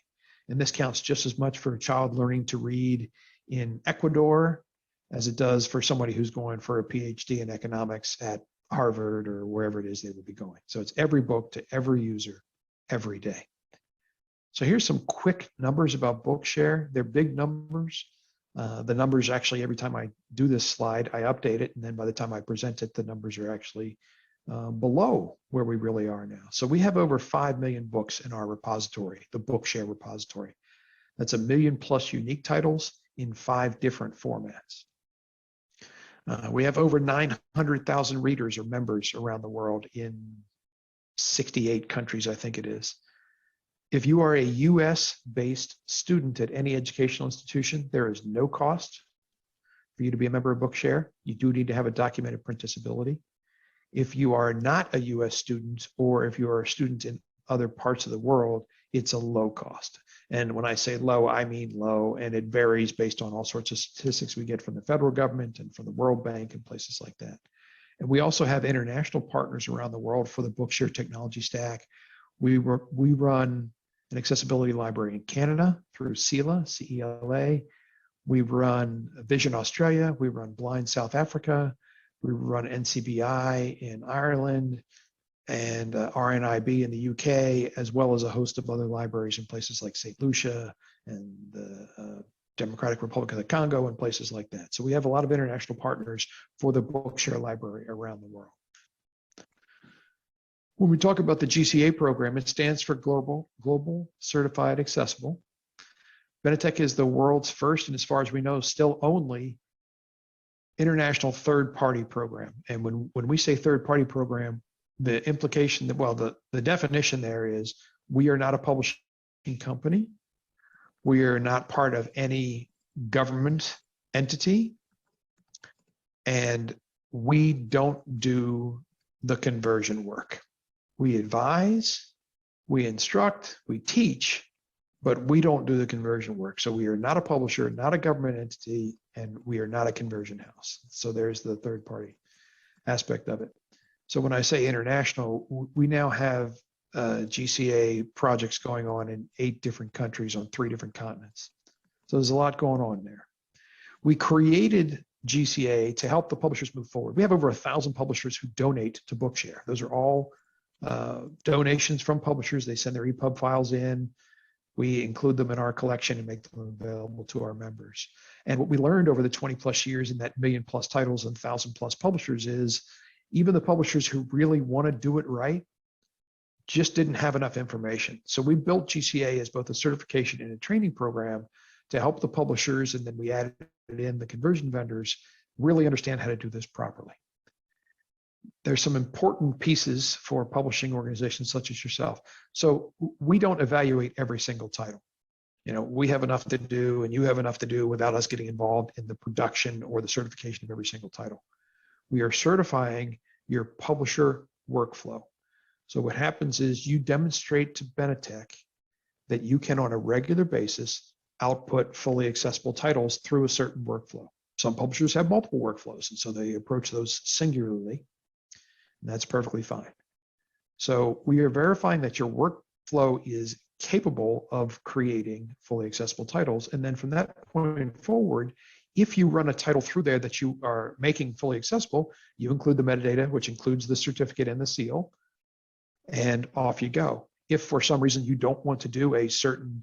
And this counts just as much for a child learning to read in Ecuador as it does for somebody who's going for a PhD in economics at Harvard or wherever it is they would be going. So it's every book to every user every day. So here's some quick numbers about Bookshare. They're big numbers. The numbers actually, every time I do this slide, I update it. And then by the time I present it, the numbers are actually below where we really are now. So we have over 5 million books in our repository, the Bookshare repository. That's 1 million plus unique titles in 5 different formats. We have over 900,000 readers or members around the world in 68 countries, I think it is. If you are a US-based student at any educational institution, there is no cost for you to be a member of Bookshare. You do need to have a documented print disability. If you are not a US student, or if you are a student in other parts of the world, it's a low cost. And when I say low, I mean low, and it varies based on all sorts of statistics we get from the federal government and from the World Bank and places like that. And we also have international partners around the world for the Bookshare technology stack. We run an accessibility library in Canada through CELA, C-E-L-A. We run Vision Australia, we run Blind South Africa, we run NCBI in Ireland, and RNIB in the UK, as well as a host of other libraries in places like St. Lucia and the Democratic Republic of the Congo and places like that. So we have a lot of international partners for the Bookshare Library around the world. When we talk about the GCA program, it stands for Global Certified Accessible. Benetech is the world's first, and as far as we know, still only international third-party program. And when we say third-party program, the implication that, well, the definition there is we are not a publishing company. We are not part of any government entity. And we don't do the conversion work. We advise, we instruct, we teach, but we don't do the conversion work. So we are not a publisher, not a government entity, and we are not a conversion house. So there's the third party aspect of it. So when I say international, we now have GCA projects going on in 8 different countries on 3 different continents. So there's a lot going on there. We created GCA to help the publishers move forward. We have over 1,000 publishers who donate to Bookshare. Those are all donations from publishers. They send their EPUB files in. We include them in our collection and make them available to our members. And what we learned over the 20 plus years in that 1 million plus titles and 1,000 plus publishers is even the publishers who really want to do it right just didn't have enough information. So we built GCA as both a certification and a training program to help the publishers, and then we added in the conversion vendors really understand how to do this properly. There's some important pieces for publishing organizations such as yourself. So we don't evaluate every single title. You know, we have enough to do and you have enough to do without us getting involved in the production or the certification of every single title. We are certifying your publisher workflow. So what happens is you demonstrate to Benetech that you can on a regular basis output fully accessible titles through a certain workflow. Some publishers have multiple workflows, and so they approach those singularly, and that's perfectly fine. So we are verifying that your workflow is capable of creating fully accessible titles, and then from that point forward, if you run a title through there that you are making fully accessible, you include the metadata, which includes the certificate and the seal, and off you go. If for some reason you don't want to do a certain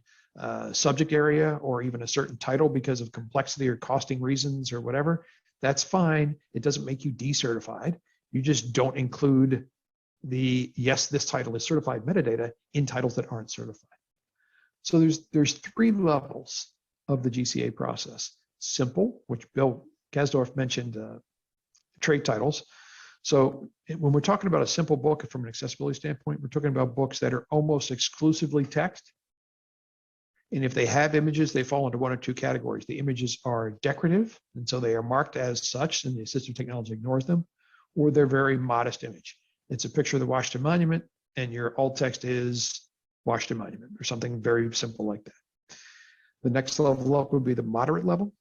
subject area or even a certain title because of complexity or costing reasons or whatever, that's fine. It doesn't make you decertified. You just don't include the, yes, this title is certified metadata in titles that aren't certified. So there's 3 levels of the GCA process. Simple, which Bill Kasdorf mentioned, trade titles. So when we're talking about a simple book from an accessibility standpoint, we're talking about books that are almost exclusively text. And if they have images, they fall into 1 or 2 categories. The images are decorative, and so they are marked as such, and the assistive technology ignores them, or they're very modest image. It's a picture of the Washington Monument, and your alt text is Washington Monument, or something very simple like that. The next level up would be the moderate level.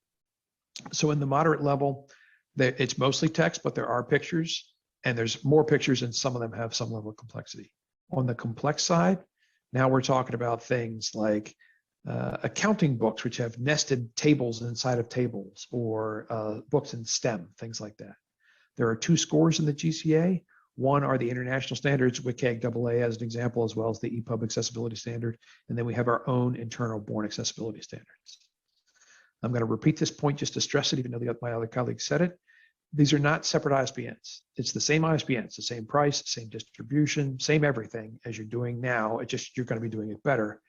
So in the moderate level, it's mostly text, but there are pictures, and there's more pictures, and some of them have some level of complexity. On the complex side, now we're talking about things like accounting books, which have nested tables inside of tables, or books in STEM, things like that. There are 2 scores in the GCA. One are the international standards, WCAG AA as an example, as well as the EPUB accessibility standard. And then we have our own internal born accessibility standards. I'm going to repeat this point just to stress it, even though my other colleagues said it. These are not separate ISBNs. It's the same ISBN, it's the same price, same distribution, same everything as you're doing now. It's just you're going to be doing it better.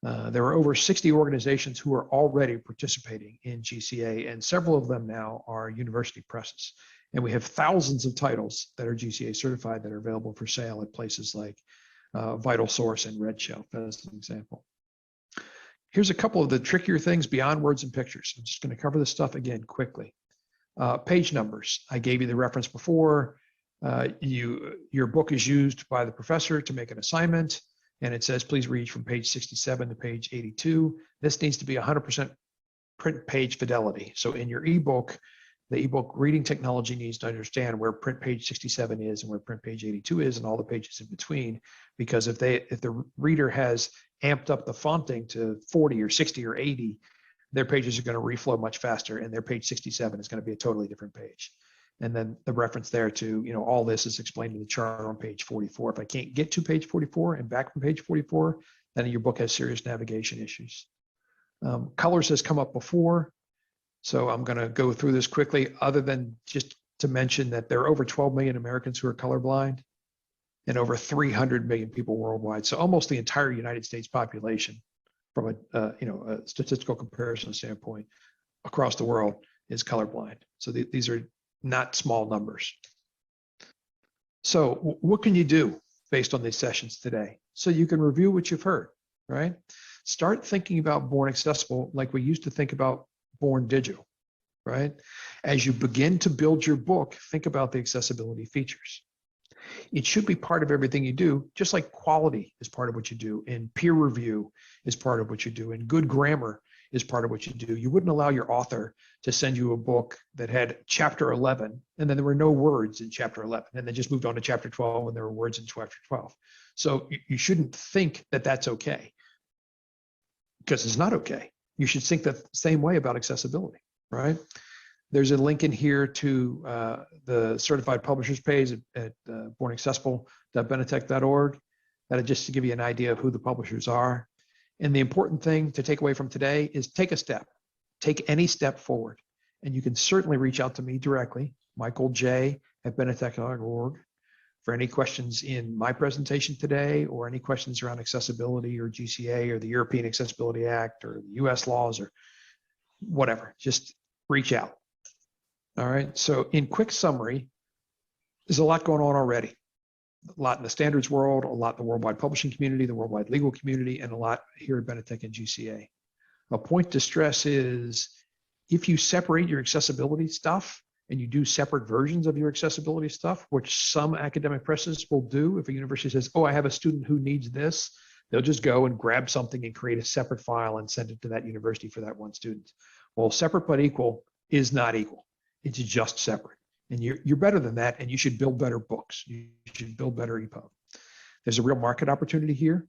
There are over 60 organizations who are already participating in GCA, and several of them now are university presses. And we have thousands of titles that are GCA certified that are available for sale at places like Vital Source and Red Shelf, as an example. Here's a couple of the trickier things beyond words and pictures. I'm just going to cover this stuff again quickly. Page numbers. I gave you the reference before. Your book is used by the professor to make an assignment, and it says, please read from page 67 to page 82. This needs to be 100% print page fidelity. So in your ebook, the ebook reading technology needs to understand where print page 67 is and where print page 82 is and all the pages in between. Because if the reader has amped up the fonting to 40 or 60 or 80, their pages are going to reflow much faster, and their page 67 is going to be a totally different page. And then the reference there to, all this is explained in the chart on page 44. If I can't get to page 44 and back from page 44, then your book has serious navigation issues. Colors has come up before, so I'm going to go through this quickly, other than just to mention that there are over 12 million Americans who are colorblind and over 300 million people worldwide. So almost the entire United States population, from a statistical comparison standpoint, across the world is colorblind. So these are not small numbers. So what can you do based on these sessions today? So you can review what you've heard, right? Start thinking about Born Accessible like we used to think about Born Digital, right? As you begin to build your book, think about the accessibility features. It should be part of everything you do, just like quality is part of what you do, and peer review is part of what you do, and good grammar is part of what you do. You wouldn't allow your author to send you a book that had chapter 11, and then there were no words in chapter 11, and then just moved on to chapter 12 when there were words in chapter 12. So you shouldn't think that that's okay, because it's not okay. You should think the same way about accessibility, right? There's a link in here to the certified publishers page at bornaccessible.benetech.org. That'll just to give you an idea of who the publishers are. And the important thing to take away from today is take a step. Take any step forward. And you can certainly reach out to me directly, Michael J. at benetech.org, for any questions in my presentation today, or any questions around accessibility or GCA or the European Accessibility Act or the US laws or whatever. Just reach out. All right. So in quick summary, there's a lot going on already. A lot in the standards world, a lot in the worldwide publishing community, the worldwide legal community, and a lot here at Benetech and GCA. A point to stress is if you separate your accessibility stuff and you do separate versions of your accessibility stuff, which some academic presses will do. If a university says, oh, I have a student who needs this, they'll just go and grab something and create a separate file and send it to that university for that one student. Well, separate but equal is not equal. It's just separate. And you're better than that, and you should build better books. You should build better EPUB. There's a real market opportunity here.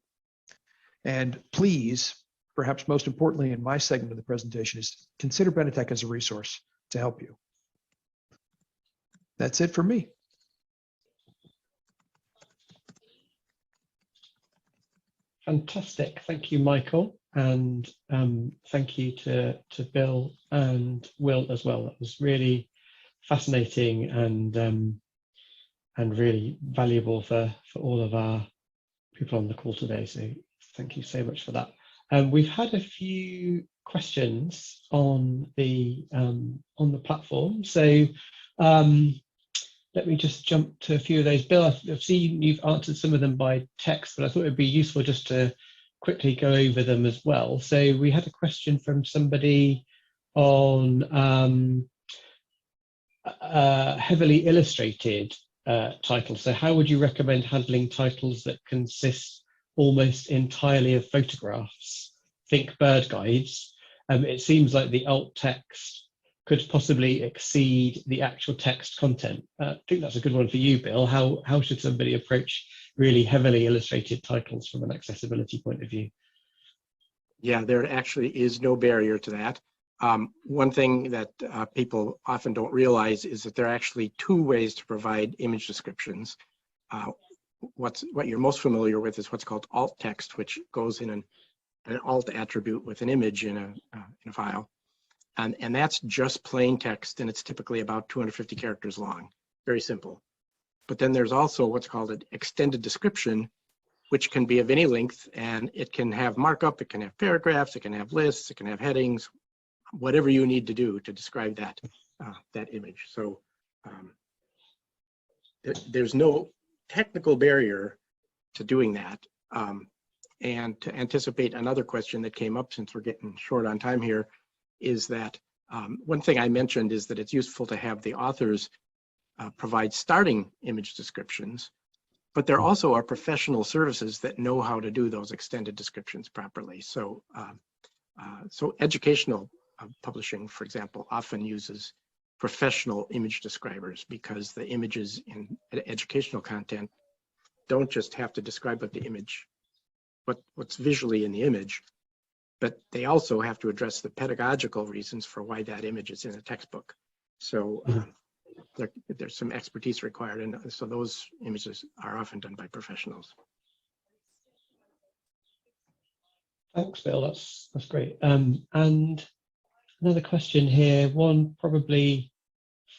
And please, perhaps most importantly in my segment of the presentation, is consider Benetech as a resource to help you. That's it for me. Fantastic. Thank you, Michael. And thank you to Bill and Will as well. That was really fascinating and really valuable for all of our people on the call today. So thank you so much for that. We've had a few questions on the platform. So let me just jump to a few of those. Bill, I've seen you've answered some of them by text, but I thought it'd be useful just to quickly go over them as well. So we had a question from somebody on heavily illustrated titles. So how would you recommend handling titles that consist almost entirely of photographs? Think bird guides. It seems like the alt text could possibly exceed the actual text content. I think that's a good one for you, Bill. How should somebody approach really heavily illustrated titles from an accessibility point of view? Yeah, there actually is no barrier to that. One thing that people often don't realize is that there are actually two ways to provide image descriptions. What you're most familiar with is what's called alt text, which goes in an alt attribute with an image in a file. And that's just plain text, and it's typically about 250 characters long. Very simple. But then there's also what's called an extended description, which can be of any length, and it can have markup, it can have paragraphs, it can have lists, it can have headings, whatever you need to do to describe that image. So there's no technical barrier to doing that. And to anticipate another question that came up, since we're getting short on time here, is that one thing I mentioned is that it's useful to have the authors provide starting image descriptions, but there also are professional services that know how to do those extended descriptions properly. So, so educational publishing, for example, often uses professional image describers because the images in educational content don't just have to describe what the image, what's visually in the image, but they also have to address the pedagogical reasons for why that image is in a textbook. So there's some expertise required, and so those images are often done by professionals. Thanks, Bill. That's great. And another question here, one probably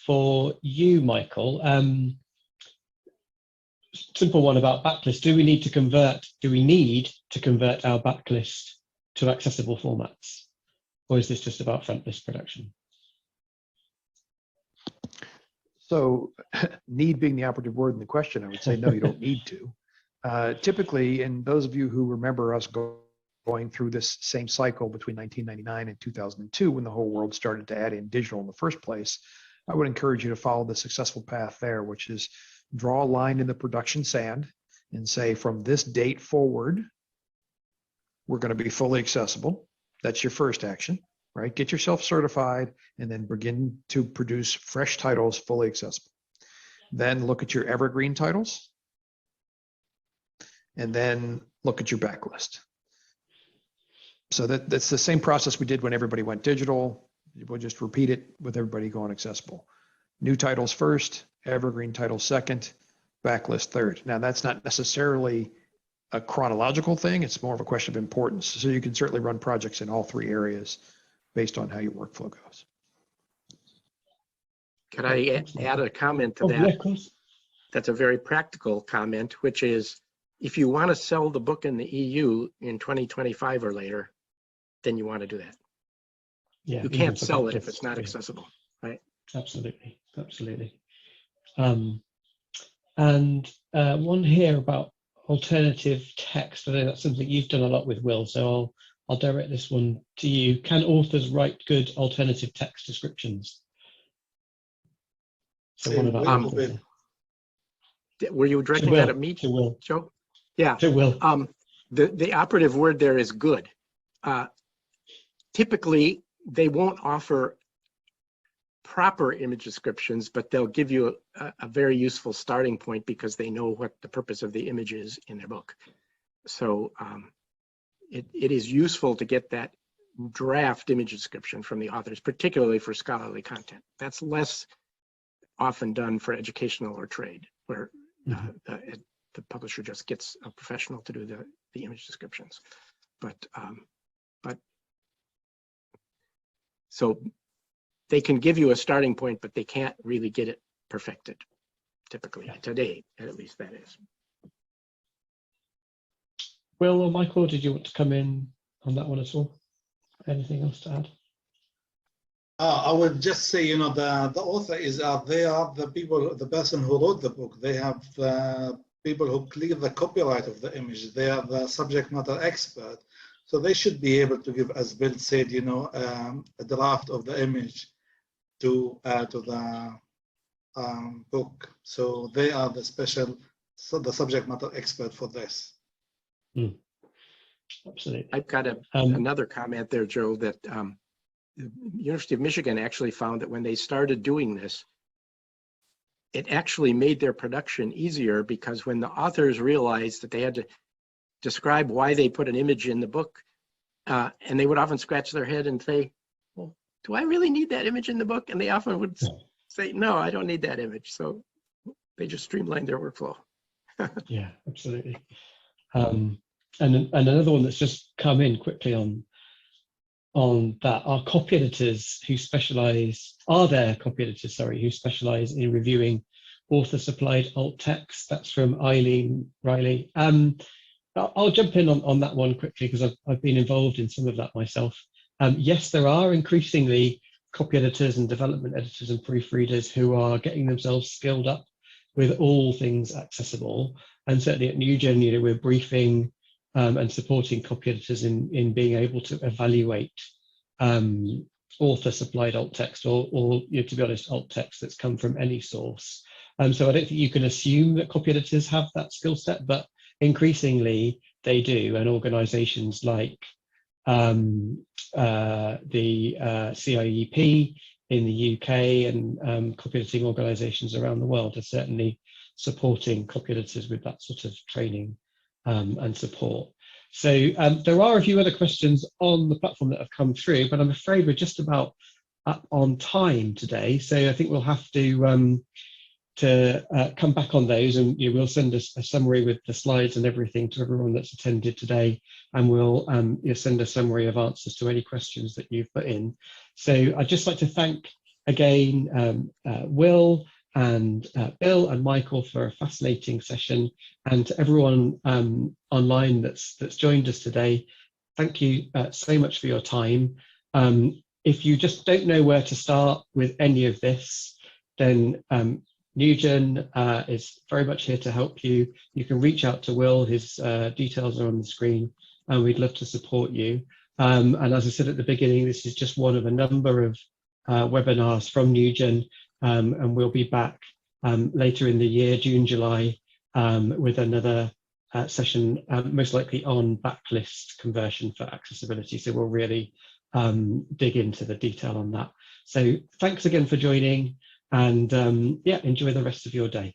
for you, Michael. Simple one about backlist. Do we need to convert our backlist to accessible formats, or is this just about frontlist production? So need being the operative word in the question, I would say, no, you don't need to. Typically, and those of you who remember us going through this same cycle between 1999 and 2002, when the whole world started to add in digital in the first place, I would encourage you to follow the successful path there, which is draw a line in the production sand and say, from this date forward, we're going to be fully accessible. That's your first action, right? Get yourself certified and then begin to produce fresh titles fully accessible. Then look at your evergreen titles and then look at your backlist. So that's the same process we did when everybody went digital. We'll just repeat it with everybody going accessible. New titles first, evergreen titles second, backlist third. Now that's not necessarily a chronological thing. It's more of a question of importance. So you can certainly run projects in all three areas based on how your workflow goes. Could I add a comment to that? Yeah, of course. That's a very practical comment, which is if you want to sell the book in the EU in 2025 or later, then you want to do that. Yeah, you can't sell it if it's not accessible, right? Absolutely, absolutely. And one here about alternative text. I know that's something you've done a lot with, Will, so I'll direct this one to you. Can authors write good alternative text descriptions? So one of our were you directing that at me, to Will? Joe? Yeah. To Will. The operative word there is good. Typically, they won't offer proper image descriptions, but they'll give you a very useful starting point because they know what the purpose of the image is in their book. So it is useful to get that draft image description from the authors, particularly for scholarly content. That's less often done for educational or trade, where the publisher just gets a professional to do the image descriptions. But so they can give you a starting point, but they can't really get it perfected, typically, today, at least that is. Will or Michael, did you want to come in on that one as well? Anything else to add? I would just say, you know, the author is they are the people, the person who wrote the book. They have people who clear the copyright of the image. They are the subject matter expert. So they should be able to give, as Bill said, you know, a draft of the image to the book. So they are the the subject matter expert for this. Absolutely. I've got another comment there, Joe, that the University of Michigan actually found that when they started doing this, it actually made their production easier, because when the authors realized that they had to describe why they put an image in the book, and they would often scratch their head and say, well, do I really need that image in the book? And they often would say, no, I don't need that image. So they just streamlined their workflow. Yeah, absolutely. And another one that's just come in quickly on that are copy editors who specialize, who specialize in reviewing author supplied alt text. That's from Eileen Riley. I'll jump in on that one quickly because I've been involved in some of that myself. Yes, there are increasingly copy editors and development editors and proofreaders who are getting themselves skilled up with all things accessible. And certainly at NewGen, you know, we're briefing and supporting copy editors in being able to evaluate author supplied alt text or you know, to be honest, alt text that's come from any source. So I don't think you can assume that copy editors have that skill set, but increasingly they do, and organizations like the CIEP in the UK and copy editing organizations around the world are certainly supporting copy editors with that sort of training and support. So there are a few other questions on the platform that have come through, but I'm afraid we're just about up on time today. So I think we'll have to come back on those, and we'll send us a summary with the slides and everything to everyone that's attended today, and we'll send a summary of answers to any questions that you've put in. So I'd just like to thank again Will and Bill and Michael for a fascinating session, and to everyone online that's joined us today. Thank you so much for your time. If you just don't know where to start with any of this, then NewGen is very much here to help you. You can reach out to Will, his details are on the screen, and we'd love to support you. And as I said at the beginning, this is just one of a number of webinars from NewGen, and we'll be back later in the year, June, July, with another session, most likely on backlist conversion for accessibility. So we'll really dig into the detail on that. So thanks again for joining, and yeah, enjoy the rest of your day.